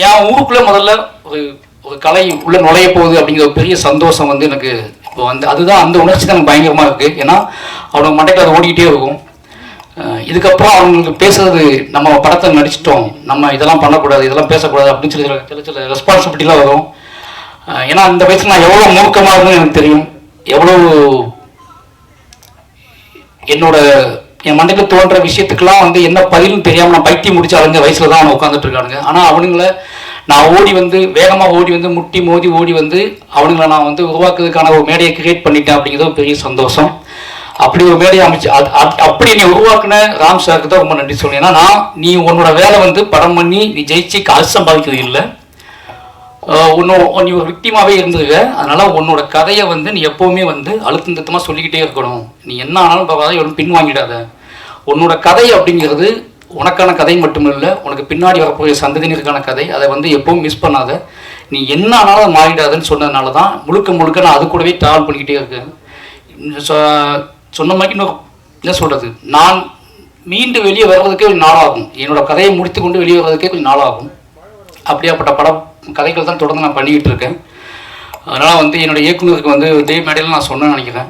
என் ஊருக்குள்ளே முதல்ல ஒரு கலை உள்ள நுழைய போகுது அப்படிங்கிற ஒரு பெரிய சந்தோஷம் வந்து எனக்கு இப்போ வந்து அதுதான் அந்த உணர்ச்சி தான் எனக்கு பயங்கரமாக இருக்குது. ஏன்னா அவங்க மண்டைக்கு அது ஓடிக்கிட்டே இருக்கும். இதுக்கப்புறம் அவங்களுக்கு பேசுறது நம்ம படத்தை நடிச்சிட்டோம், நம்ம இதெல்லாம் பண்ணக்கூடாது, இதெல்லாம் பேசக்கூடாது அப்படின்னு சொல்லி சில சில ரெஸ்பான்சிபிலிட்டிலாம் வரும். ஏன்னா அந்த வயசுல நான் எவ்வளோ மூர்க்கமாக இருந்தேன்னு எனக்கு தெரியும். எவ்வளோ என் மண்டையில் தோன்ற விஷயத்துக்கெல்லாம் வந்து என்ன பதிலும் தெரியாமல் நான் பைத்தியம் முடிச்சு அலைஞ்ச வயசுல தான் அவனை உட்காந்துட்டு இருக்கானுங்க. ஆனால் அவனுங்களை நான் ஓடி வந்து வேகமாக ஓடி வந்து முட்டி மோதி ஓடி வந்து அவனுங்களை நான் வந்து உருவாக்குறதுக்கான ஒரு மேடையை கிரியேட் பண்ணிட்டேன் அப்படிங்கிறது ஒரு பெரிய சந்தோஷம். அப்படி ஒரு மேடையை அமைச்சு அப்படி நீ உருவாக்குன ராம் சாருக்கு தான் ரொம்ப நன்றி சொல்லுவேன். ஏன்னா நீ உன்னோட வேலை வந்து படம் பண்ணி நீ ஜெயிச்சு காசு சம்பாதிக்கிறது இல்லை, நீ ஒரு விக்டிமாவே இருந்துருக்க. அதனால உன்னோட கதையை வந்து நீ எப்பவுமே வந்து அழுத்தம் திருத்தமாக சொல்லிக்கிட்டே இருக்கணும். நீ என்ன ஆனாலும் பரவாயில்ல, எவ்வளோ பின் வாங்கிடாத. உன்னோட கதை அப்படிங்கிறது உனக்கான கதை மட்டும் இல்லை, உனக்கு பின்னாடி வரக்கூடிய சந்ததியினருக்கான கதை. அதை வந்து எப்பவும் மிஸ் பண்ணாத. நீ என்ன ஆனாலும் அதை மாறிடாதுன்னு சொன்னதுனால தான் முழுக்க நான் அது கூடவே ட்ராவல் பண்ணிக்கிட்டே இருக்கேன். சொன்ன மாதிரி இன்னும் என்ன சொல்கிறது, நான் மீண்டு வெளியே வர்றதுக்கே கொஞ்சம் நாளாகும். என்னோட கதையை முடித்து கொண்டு வெளியே வர்றதுக்கே கொஞ்சம் நாளாகும். அப்படியாப்பட்ட படம் கதைகள் தான் தொடர்ந்து நான் பண்ணிக்கிட்டு இருக்கேன். அதனால் வந்து என்னோடய இயக்குநருக்கு வந்து இதே மேடையில் நான் சொன்னேன்னு நினைக்கிறேன்.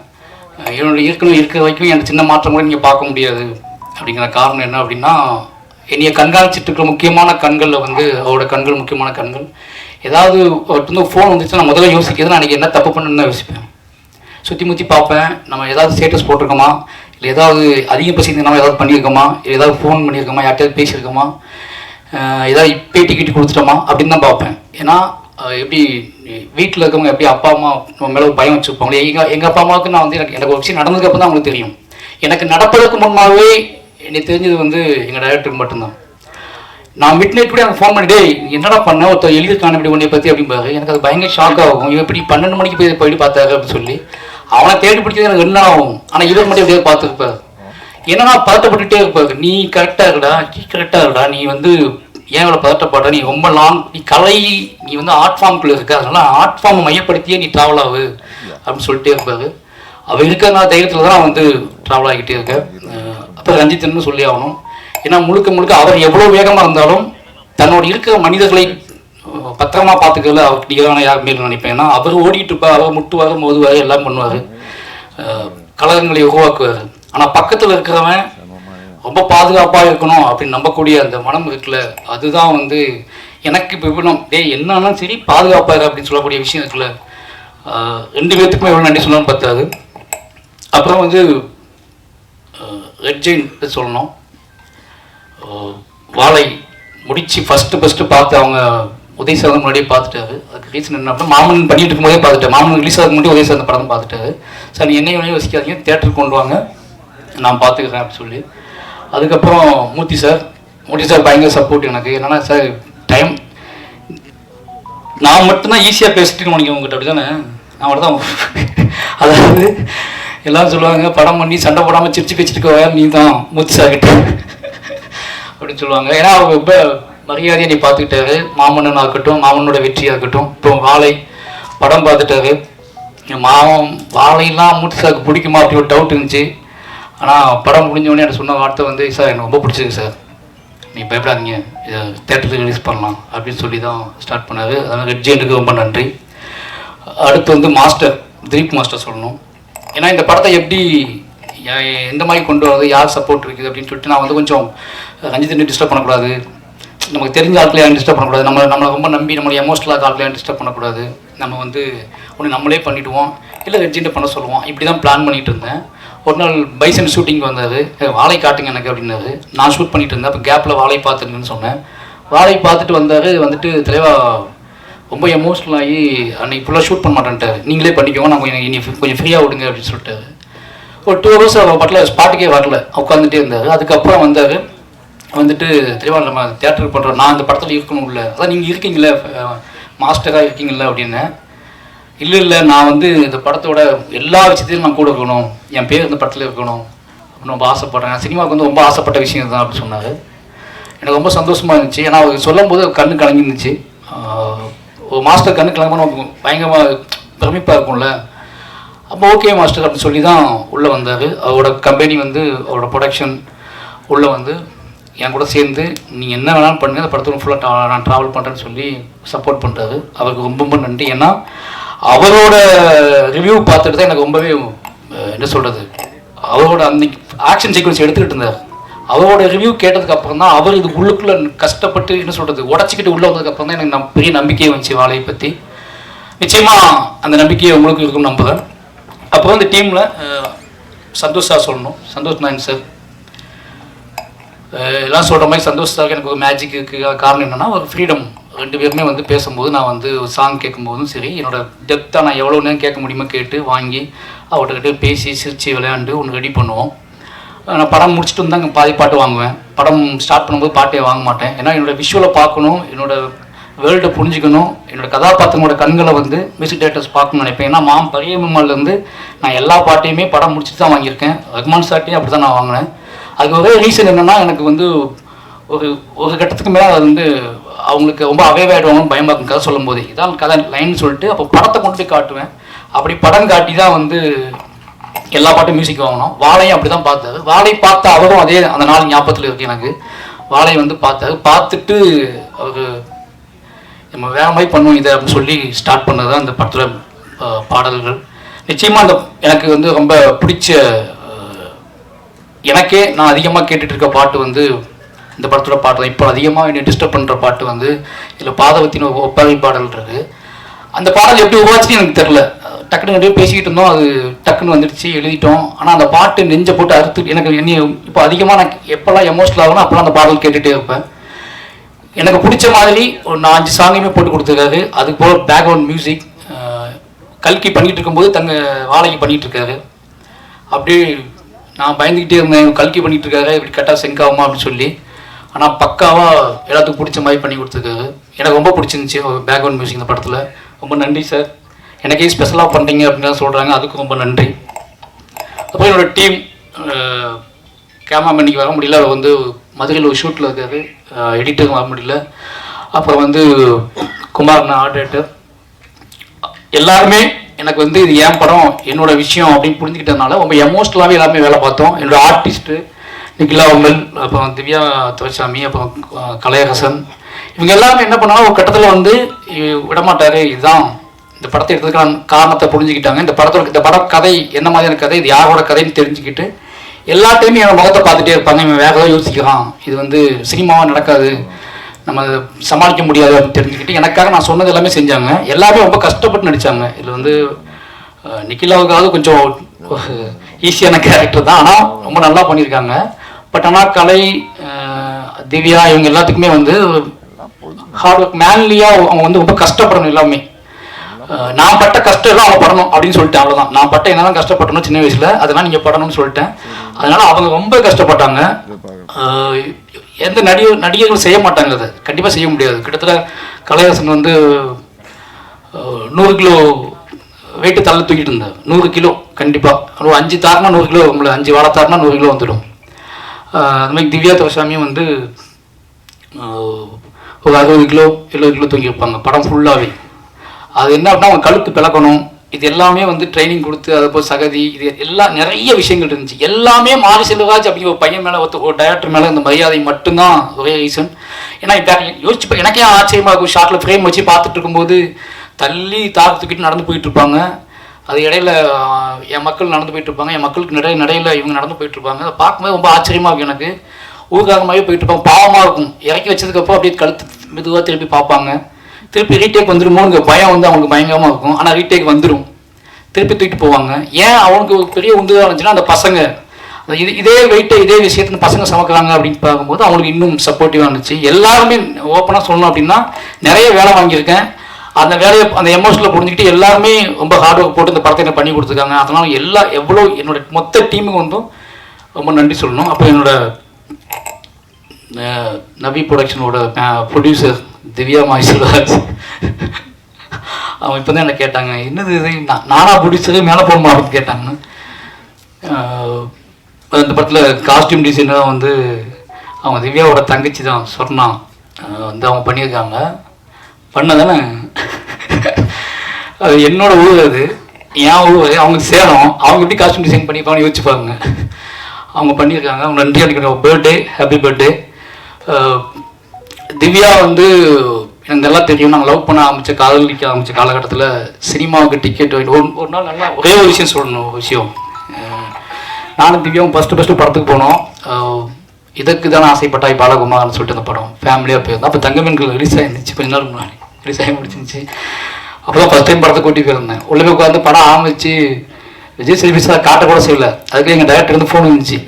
என்னோடய இயக்குனர் இருக்கிற வரைக்கும் எனக்கு சின்ன மாற்றம் கூட நீங்கள் பார்க்க முடியாது. அப்படிங்கிற காரணம் என்ன அப்படின்னா, என்னைய கண்காணிச்சிட்டு இருக்கிற முக்கியமான கண்களில் வந்து அவரோட கண்கள் முக்கியமான கண்கள். ஏதாவது வந்து ஃபோன் வந்துச்சுன்னா நான் முதல்ல யோசிக்கிறது நான் அன்றைக்கி என்ன தப்பு பண்ணுன்னு தான் யோசிப்பேன். சுற்றி முற்றி பார்ப்பேன், நம்ம ஏதாவது ஸ்டேட்டஸ் போட்டிருக்கோமா, இல்லை ஏதாவது அதிகம் பேசியிருந்தோம்னா ஏதாவது பண்ணியிருக்கோமா, இல்லை ஏதாவது ஃபோன் பண்ணியிருக்கோமா, யார்கிட்டயாவது பேசியிருக்கோமா, ஏதாவது பேட்டி கிட்டி கொடுத்துட்டோமா அப்படின்னு தான் பார்ப்பேன். ஏன்னா எப்படி வீட்டில் இருக்கவங்க எப்படி அப்பா அம்மா நம்ம மேலே பயம் வச்சுருப்பாங்களே, எங்கள் அப்பா அம்மாவுக்கு நான் வந்து எனக்கு ஒரு விஷயம் நடந்ததுக்கப்புறம் தான் அவங்களுக்கு தெரியும். எனக்கு நடப்பதற்கு முன்னாவே எனக்கு தெரிஞ்சது வந்து எங்கள் டைரக்டருக்கு மட்டும்தான். நான் மிட் நைட் கூட எனக்கு ஃபோன் பண்ணிட்டே என்னடா பண்ண ஒருத்தர் எழுதியிருக்கான இப்படி உன்னை பற்றி அப்படிம்பாரு. எனக்கு அது பயங்கர ஷாக் ஆகும். இவன் இப்படி 12 மணிக்கு போயிட்டு பார்த்தாரு அப்படின்னு சொல்லி அவனை தேடி பிடிச்சது எனக்கு என்ன ஆகும். ஆனால் இவர் மட்டும் எப்படியாவது பார்த்துருப்பாரு. என்னன்னா பதட்டப்பட்டுட்டே இருப்பாரு. நீ கரெக்டாக இருக்கடா, நீ வந்து ஏன் இவ்வளோ பதட்டப்படுற, நீ ரொம்ப லாங், நீ கலை, நீ வந்து ஆர்ட் ஃபார்முக்குள்ளே இருக்க, அதனால ஆர்ட் ஃபார்மை மையப்படுத்தியே நீ ட்ராவல் ஆகு அப்படின்னு சொல்லிட்டே இருப்பாரு. அவர் இருக்கிற தைரியத்தில் தான் நான் வந்து ட்ராவல் ஆகிட்டே இருக்கேன். அப்போ ரஞ்சித்னு சொல்லி ஆகணும். ஏன்னா முழுக்க அவர் எவ்வளோ வேகமாக இருந்தாலும் தன்னோட இருக்கிற மனிதர்களை பத்திரமா பார்த்துக்கல அவருக்கு நிகரான யாருமே நினைப்பேன். ஏன்னா அவர் ஓடிட்டு இருப்பார், அவர் முட்டுவார், மோதுவார், எல்லாம் பண்ணுவார், கலகங்களை உருவாக்குவார். ஆனால் பக்கத்தில் இருக்கிறவன் ரொம்ப பாதுகாப்பாக இருக்கணும் அப்படின்னு நம்பக்கூடிய அந்த மனம் இருக்குல்ல, அதுதான் வந்து எனக்கு இப்போ விபணம் என்னன்னா சரி பாதுகாப்பாக அப்படின்னு சொல்லக்கூடிய விஷயம் இருக்குல்ல. 2 பேர்த்துக்குமே எவ்வளோ நன்றி சொல்லணும்னு பார்த்தாது. அப்புறம் வந்து ரெட் ஜெயின் சொல்லணும். வாழை முடிச்சு ஃபஸ்ட்டு பார்த்து அவங்க உதய் சார் முன்னாடியே பார்த்துட்டாரு. அதுக்கு ரீசன் என்ன அப்படின்னா, மாமன் பண்ணிட்டு இருக்கும்போதே பார்த்துட்டேன். மாமன் ரிலீஸ் ஆகுது முன்னாடி உதய் சார் அந்த படம் பார்த்துட்டாரு. சார் நீ என்னையும் யோசிக்காதீங்க, தேட்டருக்கு கொண்டு வாங்க, நான் பார்த்துக்கிறேன் அப்படின்னு சொல்லி. அதுக்கப்புறம் மூர்த்தி சார் பயங்கர சப்போர்ட் எனக்கு. என்னன்னா சார் டைம் நான் மட்டும்தான் ஈஸியாக பேசிட்டு நினைக்கிறேன் உங்ககிட்ட, அப்படி தானே? நான் மட்டும் தான் அதாவது எல்லாம் சொல்லுவாங்க படம் பண்ணி சண்டை போடாமல் சிரிச்சு பேச்சுட்டு நீ தான் மூர்த்தி சார் கிட்ட அப்படின்னு சொல்லுவாங்க. ஏன்னா அவங்க ரொம்ப மரியாதையை நீ பார்த்துக்கிட்டாரு. மாமன்னன் ஆகட்டும், மாமனோட வெற்றியாக இருக்கட்டும். இப்போ வாழை படம் பார்த்துட்டாரு. வாழையெல்லாம் மூர்த்தி சாருக்கு பிடிக்குமா அப்படி ஒரு டவுட் இருந்துச்சு. ஆனால் படம் முடிஞ்சவொடனே எனக்கு சொன்ன வார்த்தை வந்து, சார் எனக்கு ரொம்ப பிடிச்சிருக்கு சார், நீ பயப்படாதீங்க, இதை தேட்டருக்கு ரிலீஸ் பண்ணலாம் அப்படின்னு சொல்லி தான் ஸ்டார்ட் பண்ணார். அதனால் ரெட் ஜெயினுக்கு ரொம்ப நன்றி. அடுத்து வந்து திலீப் மாஸ்டர் சொல்லணும். ஏன்னா இந்த படத்தை எப்படி எந்த மாதிரி கொண்டு வரது, யார் சப்போர்ட் இருக்குது அப்படின்னு சொல்லிட்டு நான் வந்து கொஞ்சம் ரஞ்சித்தை டிஸ்டர்ப் பண்ணக்கூடாது, நமக்கு தெரிஞ்ச ஆட்களை யாரும் டிஸ்டர்ப் பண்ணக்கூடாது, நம்மளை ரொம்ப நம்பி நம்மளுடைய எமோஷனலாக ஆட்களை யாரும் டிஸ்டர்ப் பண்ணக்கூடாது, நம்ம வந்து ஒன்று நம்மளே பண்ணிவிடுவோம், இல்லை ரெட் ஜெயின்ட்டை பண்ண சொல்லுவோம், இப்படி தான் பிளான் பண்ணிகிட்டு இருந்தேன். ஒரு நாள் பைசன் ஷூட்டிங் வந்தார். வாழை காட்டுங்க எனக்கு அப்படின்னாரு. நான் ஷூட் பண்ணிட்டு இருந்தேன். அப்போ கேப்பில் வாழை பார்த்துருங்கன்னு சொன்னேன். வாழை பார்த்துட்டு வந்தார். வந்துட்டு தலைவா ரொம்ப எமோஷ்னல் ஆகி அன்றைக்கி ஃபுல்லாக ஷூட் பண்ண மாட்டேன்ட்டார். நீங்களே பண்ணிக்கோங்க, நான் கொஞ்சம் ஃப்ரீயாக விடுங்க அப்படின்னு சொல்லிட்டாரு. ஒரு 2 hours அவர் பட்டில் ஸ்பாட்டுக்கே வரல, உட்காந்துட்டே இருந்தார். அதுக்கப்புறம் வந்தார். வந்துட்டு தெளிவாக நம்ம தேட்டருக்கு பண்ணுறோம், நான் இந்த படத்தில் இருக்கணும் இல்லை, அதான் நீங்கள் இருக்கீங்களே மாஸ்டராக இருக்கீங்கள அப்படின்னு. இல்லை நான் வந்து இந்த படத்தோட எல்லா விஷயத்தையும் நான் கூட இருக்கணும், என் பேர் இந்த படத்தில் இருக்கணும் அப்படின்னு ரொம்ப ஆசைப்பட்றேன். சினிமாவுக்கு வந்து ரொம்ப ஆசைப்பட்ட விஷயம் தான் அப்படின்னு சொன்னார். எனக்கு ரொம்ப சந்தோஷமாக இருந்துச்சு. ஏன்னா அவர் சொல்லும் போது கண்ணு கலங்கிருந்துச்சு. ஒரு மாஸ்டர் கண்ணு கலங்கணும் பயங்கரமாக பிரமிப்பாக இருக்கும்ல. அப்போ ஓகே மாஸ்டர் அப்படின்னு சொல்லி தான் உள்ளே வந்தார். அவரோட கம்பெனி வந்து அவரோட ப்ரொடக்ஷன் உள்ளே வந்து என் கூட சேர்ந்து நீங்கள் என்ன வேணாலும் பண்ணுங்கள், அந்த படத்தில் ஃபுல்லாக நான் ட்ராவல் பண்ணுறேன்னு சொல்லி சப்போர்ட் பண்ணுறாரு. அவருக்கு ரொம்ப ரொம்ப நன்றி. ஏன்னா அவரோட ரிவ்யூ பார்த்துட்டு தான் எனக்கு ரொம்பவே என்ன சொல்கிறது, அவரோட அந்த ஆக்ஷன் சீக்வன்ஸ் எடுத்துக்கிட்டு இருந்தார். அவரோட ரிவ்யூ கேட்டதுக்கு அப்புறம் தான் அவர் இது உள்ளுக்குள்ளே கஷ்டப்பட்டு என்ன சொல்கிறது உடச்சிக்கிட்டு உள்ளே வந்ததுக்கப்புறம் தான் எனக்கு பெரிய நம்பிக்கையை வந்துச்சு வாழையை பற்றி. நிச்சயமாக அந்த நம்பிக்கையை உங்களுக்கு இருக்குன்னு நம்புகிறேன். அப்புறம் இந்த டீமில் சந்தோஷ் சார் சொல்லணும். சந்தோஷ் நாயன் சார் எல்லாம் சொல்கிற மாதிரி சந்தோஷ் சார் எனக்கு ஒரு மேஜிக்கு காரணம் என்னென்னா ஒரு ஃப்ரீடம். 2 பேருமே வந்து பேசும்போது நான் வந்து ஒரு சாங் கேட்கும்போதும் சரி, என்னோடய டெப்த்தாக நான் எவ்வளோ நேரம் கேட்க முடியுமோ கேட்டு வாங்கி அவர்கிட்ட பேசி சிரித்து விளையாண்டு ஒன்று ரெடி பண்ணுவோம். நான் படம் முடிச்சுட்டு வந்து அங்கே பாதி பாட்டு வாங்குவேன். படம் ஸ்டார்ட் பண்ணும்போது பாட்டே வாங்க மாட்டேன். ஏன்னா என்னோடய விஷுவலை பார்க்கணும், என்னோடய வேர்ல்டை புரிஞ்சுக்கணும், என்னோடய கதாபாத்திரங்களோட கண்களை வந்து மியூசிக் டைரக்டர்ஸ் பார்க்கணும்னு நினைப்பேன். ஏன்னா பரியம்மாலேருந்து நான் எல்லா பாட்டையுமே படம் முடிச்சுட்டு தான் வாங்கியிருக்கேன். ரஹ்மான் சார்ட்டையும் அப்படி தான் நான் வாங்கினேன். அதுக்கு ஒரே ரீசன் என்னென்னா எனக்கு வந்து ஒரு கட்டத்துக்கு மேலே அது வந்து அவங்களுக்கு ரொம்ப அவேவாயிடுவாங்கன்னு பயமாக இருக்கும் கதை சொல்லும் போது. இதான் கதை லைன்னு சொல்லிட்டு அப்போ படத்தை கொண்டு போய் காட்டுவேன். அப்படி படம் காட்டி தான் வந்து எல்லா பாட்டும் மியூசிக் வாங்கினோம். வாழையும் அப்படி தான் பார்த்தாரு. வாழை பார்த்த அவரும் அதே அந்த நாள் ஞாபகத்தில் இருக்குது எனக்கு. வாழை வந்து பார்த்தாரு. பார்த்துட்டு அவர் நம்ம வேற மாதிரி பண்ணுவோம் இதை அப்படின்னு சொல்லி ஸ்டார்ட் பண்ணது தான் இந்த படத்தில் பாடல்கள். நிச்சயமாக அந்த எனக்கு வந்து ரொம்ப பிடிச்ச எனக்கே நான் அதிகமாக கேட்டுட்டு இருக்க பாட்டு வந்து இந்த படத்தோட பாட்டு தான். இப்போ அதிகமாக என்னை டிஸ்டர்ப் பண்ணுற பாட்டு வந்து இதில் பாதவத்தின் ஒப்பாரி பாடல் இருக்குது. அந்த பாடல் எப்படி உருவாச்சுன்னு எனக்கு தெரில. டக்குன்னு அப்படியே பேசிக்கிட்டு இருந்தோம், அது டக்குன்னு வந்துடுச்சு, எழுதிட்டோம். ஆனால் அந்த பாட்டு நெஞ்சை போட்டு அறுத்து எனக்கு என்ன இப்போ அதிகமாக நான் எப்போல்லாம் எமோஷனல் ஆகணும் அப்போல்லாம் அந்த பாடல் கேட்டுகிட்டே இருப்பேன். எனக்கு பிடிச்ச மாதிரி ஒரு 4-5 சாங்கையுமே போட்டு கொடுத்துருக்காரு. அதுக்கு போல் பேக்ரவுண்ட் மியூசிக் கல்கி பண்ணிகிட்டு இருக்கும்போது வாழைக்கு பண்ணிகிட்டு இருக்காரு. அப்படியே நான் பயந்துக்கிட்டே இருந்தேன், கல்கி பண்ணிகிட்டு இருக்காரு இப்படி கரெக்டாக செங்காகுமா அப்படின்னு சொல்லி. ஆனால் பக்காவாக எல்லாத்துக்கும் பிடிச்ச மாதிரி பண்ணி கொடுத்துருக்காரு. எனக்கு ரொம்ப பிடிச்சிருந்துச்சி பேக்ரவுண்ட் மியூசிக் இந்த படத்தில். ரொம்ப நன்றி சார். எனக்கே ஸ்பெஷலாக பண்ணுறீங்க அப்படின்னு சொல்கிறாங்க, அதுக்கு ரொம்ப நன்றி. அப்புறம் என்னோடய டீம் கேமராமேன் இன்றைக்கி வர முடியல, அவர் வந்து மதுரையில் ஒரு ஷூட்டில் இருக்காரு, எடிட்டரும் வர முடியல. அப்புறம் வந்து குமார் ஆர்டேட்டர் எல்லாருமே எனக்கு வந்து இது என் படம் என்னோட விஷயம் அப்படின்னு புரிஞ்சுக்கிட்டதுனால ரொம்ப எமோஷ்னலாகவே எல்லாருமே வேலை பார்த்தோம். என்னோடய ஆர்டிஸ்ட்டு நிகிலா உமல், அப்புறம் திவ்யா துரைசாமி, அப்புறம் கலையரசன், இவங்க எல்லாருமே என்ன பண்ணாலும் ஒரு கட்டத்தில் வந்து விடமாட்டார். இதுதான் இந்த படத்தை எடுத்ததுக்கான காரணத்தை புரிஞ்சுக்கிட்டாங்க. இந்த படம் கதை என்ன மாதிரியான கதை, இது யாரோட கதைன்னு தெரிஞ்சுக்கிட்டு எல்லாத்தையுமே என் முகத்தை பார்த்துட்டே இருப்பாங்க. இவன் வேற ஏதாவது யோசிக்கிறான், இது வந்து சினிமாவாக நடக்காது, நம்ம சமாளிக்க முடியாது அப்படின்னு தெரிஞ்சுக்கிட்டு எனக்காக நான் சொன்னது எல்லாமே செஞ்சாங்க. எல்லாமே ரொம்ப கஷ்டப்பட்டு நடித்தாங்க. இதில் வந்து நிக்கிலாவுக்காவது கொஞ்சம் ஈஸியான கேரக்டர் தான், ஆனால் ரொம்ப நல்லா பண்ணியிருக்காங்க. பட் ஆனால் கலை, திவ்யா இவங்க எல்லாத்துக்குமே வந்து ஹார்ட் ஒர்க் மேன்லியாக அவங்க வந்து ரொம்ப கஷ்டப்படணும். எல்லாமே நான் பட்ட கஷ்டம் எல்லாம் அவங்க படணும் அப்படின்னு சொல்லிட்டேன். அவ்வளோதான். நான் பட்ட என்னதான் கஷ்டப்பட்டணும் சின்ன வயசில், அதெல்லாம் நீங்கள் படணும்னு சொல்லிட்டேன். அதனால அவங்க ரொம்ப கஷ்டப்பட்டாங்க. எந்த நடிகர்களும் செய்ய மாட்டாங்க, அதை கண்டிப்பாக செய்ய முடியாது. கிட்டத்தட்ட கலையரசன் வந்து 100 கிலோ வெயிட்டு தள்ள தூக்கிட்டு இருந்தார். 100 கிலோ கண்டிப்பாக. ஒரு 5 தாருனா 100 கிலோ, உங்களை 5 வாழை தாருனா 100 கிலோ வந்துடும். அது மாதிரி திவ்யா துரைசாமியும் வந்து ஒரு 60 கிலோ 70 கிலோ தூங்கியிருப்பாங்க படம் ஃபுல்லாகவே. அது என்ன அப்படின்னா அவங்க கழுத்து பிளக்கணும், இது எல்லாமே வந்து ட்ரைனிங் கொடுத்து அதை போய் சகதி, இது எல்லாம் நிறைய விஷயங்கள் இருந்துச்சு. எல்லாமே மாரி செல்வராஜ் அப்படிங்கிற ஒரு பையன் மேலே ஒரு டைரக்டர் மேலே இந்த மரியாதை மட்டும்தான் ஒரே ரீசன். ஏன்னா இப்போ யோசிச்சு எனக்கே ஆச்சரியமாக இருக்கும். ஷார்ட்டில் ஃப்ரேம் வச்சு பார்த்துட்டு இருக்கும்போது தள்ளி தூக்கிட்டு நடந்து போயிட்டு இருப்பாங்க. அது இடையில என் மக்கள் நடந்து போயிட்டு இருப்பாங்க, என் மக்களுக்கு நடையில இவங்க நடந்து போயிட்டு இருப்பாங்க. அதை பார்க்கும்போது ரொம்ப ஆச்சரியமாக இருக்கும். எனக்கு ஊர்காரமாகவே போயிட்டு இருப்பாங்க, பாவமாக இருக்கும். இறக்கி வச்சதுக்கப்புறம் அப்படியே கழுத்து மெதுவாக திருப்பி பார்ப்பாங்க. திருப்பி ரீடேக் வந்துடுமோங்க பயம் வந்து அவங்களுக்கு பயங்கரமாக இருக்கும். ஆனால் ரீடேக் வந்துடும், திருப்பி தூக்கிட்டு போவாங்க. ஏன் அவனுக்கு பெரிய உந்துதாக இருந்துச்சுன்னா அந்த பசங்க இதே வெயிட்டை இதே விஷயத்துல பசங்க சமைக்கிறாங்க அப்படின்னு பார்க்கும்போது அவங்களுக்கு இன்னும் சப்போர்ட்டிவாக இருந்துச்சு. எல்லாருமே ஓப்பனாக சொல்லணும் அப்படின்னா நிறைய வேலை வாங்கியிருக்கேன். அந்த வேலையை அந்த எமோஷனில் புரிஞ்சுக்கிட்டு எல்லாருமே ரொம்ப ஹார்ட் ஒர்க் போட்டு இந்த படத்தை எனக்கு பண்ணி கொடுத்துருக்காங்க. அதனால் எவ்வளோ என்னோட மொத்த டீமுக்கு வந்தும் ரொம்ப நன்றி சொல்லணும். அப்புறம் என்னோட நவி ப்ரொடக்ஷனோட ப்ரொடியூசர் திவ்யா செல்வராஜ், அவன் இப்போ தான் என்ன கேட்டாங்க, என்னது இது நானா ப்ரொடியூசரு மேலே போகணுமா அப்படின்னு கேட்டாங்க. அந்த படத்தில் காஸ்டியூம் டிசைனர் வந்து அவங்க திவ்யாவோட தங்கச்சி தான் சொன்னா வந்து அவங்க பண்ணியிருக்காங்க. பண்ணதானே அது என்னோட ஊர், அது என் ஊர், அவங்க சேலம். அவங்க எப்படி காஸ்டியூம் டிசைன் பண்ணியிருப்பாங்கன்னு யோசிச்சுப்பாங்க. அவங்க பண்ணியிருக்காங்க. அவங்க நன்றி அன்றைக்கி பர்த்டே, ஹாப்பி பர்த்டே. திவ்யா வந்து எனக்கு நல்லா தெரியும். நாங்கள் லவ் பண்ண காதலிக்க ஆரம்பித்த காலகட்டத்தில் சினிமாவுக்கு டிக்கெட் வாங்கிட்டு ஒரு நாள் நல்லா ஒரே ஒரு விஷயம் சொல்லணும். ஒரு விஷயம், நானும் திவ்யாவும் ஃபஸ்ட்டு படத்துக்கு போனோம். இதுக்கு தானே ஆசைப்பட்டாய் பாலகுமார்னு சொல்லிட்டு அந்த படம் ஃபேமிலியாக போயிருந்தோம். அப்போ தங்கமீன்கள் ரிலீஸ் ஆகிருந்துச்சு, கொஞ்ச நாள் முன்னாடி ரிலீஸ் ஆகி முடிச்சிருந்துச்சு. அப்போ தான் ஃபஸ்ட் டைம் படத்தை கூட்டி போயிருந்தேன். உள்ளே உட்காந்து படம் ஆரம்பிச்சு விஜய் சேதுபதி காட்டக்கூட செய்யலை. அதுக்கு எங்கள் டேரக்டர் வந்து ஃபோன் வந்துச்சு.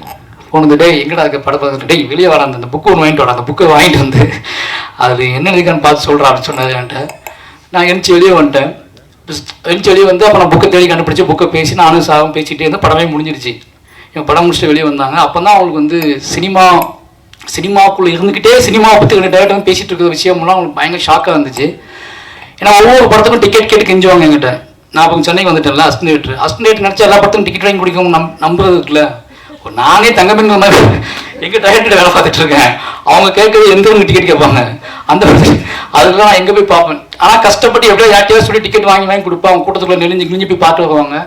ஃபோன் வந்துட்டு எங்கடா அதுக்கு படம் பார்த்துட்டு வெளியே வர அந்த புக்கு ஒன்று வாங்கிட்டு வர, அந்த புக்கை வாங்கிட்டு வந்து அது என்ன இருக்கான்னு பார்த்து சொல்கிறா அப்படின்னு சொன்னார் என்கிட்ட. நான் எழுந்துச்சி வெளியே வந்துட்டேன். எழுந்துச்சி வெளியே வந்து அப்போ நான் புக்கை தேடி கண்டுபிடிச்சி புக்கை பேசி நானும் சாகும் பேசிகிட்டே இருந்து படமே முடிஞ்சிருச்சு. இவன் படம் முடிச்சுட்டு வெளியே வந்தாங்க. அப்போ தான் அவங்களுக்கு வந்து சினிமாவுக்குள்ளே இருந்துக்கிட்டே சினிமாவை பற்றி டேரக்டர் வந்து பேசிகிட்டு இருக்கிற விஷயம்லாம் அவங்களுக்கு பயங்கர ஷாக்காக இருந்துச்சு. ஏன்னா ஒவ்வொரு படத்துக்கும் டிக்கெட் கேட்டு கெஞ்சுவாங்க என்கிட்ட. நான் இப்போ சென்னைக்கு வந்துட்டேன்ல, அஸ்டேட் நினச்சா எல்லா படத்துக்கும் டிக்கெட் வாங்கி குடிக்கும் நம்புறது இருக்குல்ல. நானே தங்கமீன் எங்கள் டைரக்டர் வேலை பார்த்துட்டு இருக்கேன். அவங்க கேட்கறது எந்த ஒரு டிக்கெட் கேட்பாங்க. அந்த அதுக்கெல்லாம் நான் எங்கே போய் பார்ப்பேன். ஆனால் கஷ்டப்பட்டு எப்படியோ யார்ட்டையாவது சொல்லி டிக்கெட் வாங்கி கொடுப்பேன். அவங்க கூட்டத்துக்குள்ள நெளிஞ்சு போய் பார்த்து வருவாங்க.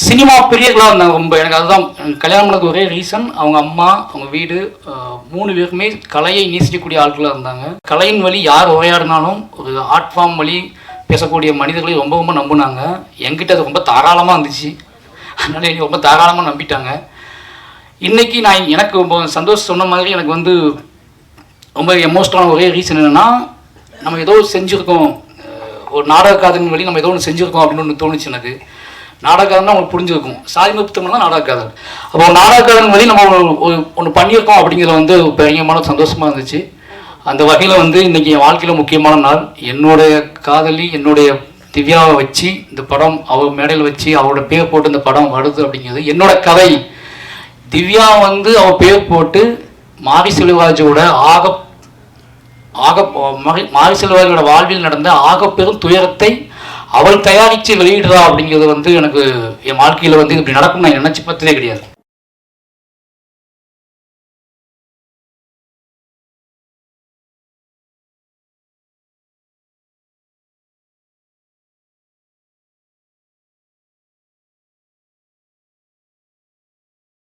சினிமா பிரியர்களாக இருந்தாங்க ரொம்ப. எனக்கு அதுதான் கல்யாணம் பண்ணது ஒரே ரீசன். அவங்க அம்மா, அவங்க வீடு, 3 பேருமே கலையை நேசிக்கக்கூடிய ஆட்களாக இருந்தாங்க. கலையின் வழி யார் உரையாடினாலும் ஒரு ஆர்ட் ஃபார்ம் வழி பேசக்கூடிய மனிதர்களை ரொம்ப ரொம்ப நம்பினாங்க. என்கிட்ட அது ரொம்ப தாராளமாக இருந்துச்சு. அதனால என்னை ரொம்ப தாராளமாக நம்பிட்டாங்க. இன்றைக்கி நான் எனக்கு ரொம்ப சந்தோஷம் சொன்ன மாதிரி எனக்கு வந்து ரொம்ப எமோஷனலான ஒரே ரீசன் என்னென்னா, நம்ம ஏதோ செஞ்சுருக்கோம், ஒரு நாடக காதலின் வழி நம்ம ஏதோ ஒன்று செஞ்சுருக்கோம் அப்படின்னு ஒன்று தோணுச்சு எனக்கு. நாடகாதல் தான் அவங்களுக்கு புரிஞ்சிருக்கும். சாதி முத்தம்னா நாடகாதல். அப்போ நாடகாதல் வழி நம்ம ஒன்று பண்ணியிருக்கோம் அப்படிங்கிறத வந்து பெரியமான சந்தோஷமாக இருந்துச்சு. அந்த வகையில் வந்து இன்றைக்கி என் வாழ்க்கையில் முக்கியமான நாள். என்னுடைய காதலி என்னுடைய திவ்யாவை வச்சு இந்த படம் அவள் மேடையில் வச்சு அவளோட பேர் போட்டு இந்த படம் வருது அப்படிங்கிறது என்னோட கதை. திவ்யா வந்து அவள் பேர் போட்டு மாரி செல்வராஜோட மாரி செல்வராஜோட வாழ்வில் நடந்த ஆகப்பெரும் துயரத்தை அவள் தயாரித்து வெளியிடுறா அப்படிங்கிறது வந்து எனக்கு என் வாழ்க்கையில் வந்து இப்படி நடக்கும் நான் நினச்சி பார்த்ததே கிடையாது.